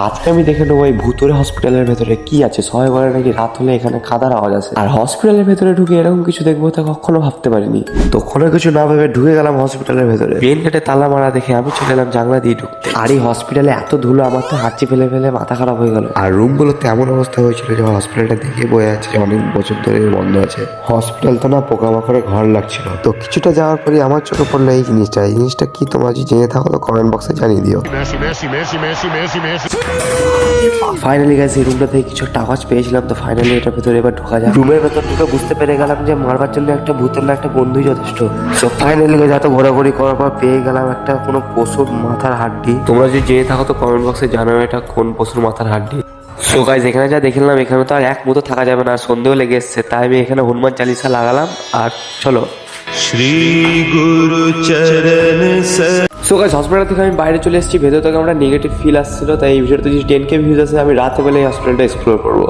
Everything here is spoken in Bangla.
আজকে আমি দেখে নেবো এই ভুতুরে হসপিটালের ভেতরে কি আছে। সবাই বলে নাকি রাত হলে এখানে কাদার আওয়াজ আছে, আর হসপিটালের ভেতরে ঢুকে এরকম কিছু দেখবো তা কখনো ভাবতে পারিনি। তো কোনো কিছু না ভেবে ঢুকে গেলাম হসপিটালের ভেতরে। মেন গেটে তালা মারা দেখে আমি চলে এলাম জানলা দিয়ে ঢুকতে। আর এই হসপিটালে এত ধুলো, আমার তো হাঁচি ফেলে ফেলে মাথা খারাপ হয়ে গেল। আর রুমগুলোতে এমন অবস্থা হয়েছিল যে হসপিটালটা দেখে বোঝা যাচ্ছে যে অনেক বছর ধরে বন্ধ আছে। হসপিটাল তো না পোকামাকড়ে ঘর লাগছিল। তো কিছুটা যাওয়ার পরে আমার চোখে পড়লো এই জিনিসটা কি, তোমরা যদি জেনে থাকো তো কমেন্ট বক্সে জানিয়ে দিও। ফাইনালি গাইস এই রুমটা থেকে কিছু একটা আওয়াজ পেয়েছিলাম, তো ফাইনালি এটার ভেতরে এবার ঢোকা যায়। রুমের ভেতর ঢুকে বুঝতে পেরে গেলাম যে মারবার জন্য একটা ভূতের না একটা বন্ধুই যথেষ্ট। সো ফাইনালি গাইস এত ঘোরাঘুরি করার পর পেয়ে গেলাম একটা কোনো পশুর মাথার হাড্ডি। তোমরা যদি জেনে থাকো তো কমেন্ট বক্সে জানাও এটা কোন পশুর মাথার হাড্ডি। সো গাইস এখানে যা দেখলাম এখানে তো আর এক মুহূর্ত থাকা যাবে না, সন্দেহ লেগে এসছে, তাই আমি এখানে হনুমান চালিসা লাগালাম আর চলো শ্রী গুরু চরণ সো গাইস হসপিটাল থেকে আমি বাইরে চলে এসেছি। ভেতর থেকে আমরা নেগেটিভ ফিল আসছিল, তাই এই ভিডিওতে যদি 10K ভিউজ আছে আমি রাতে বেলা এই হসপিটালটা এক্সপ্লোর করবো।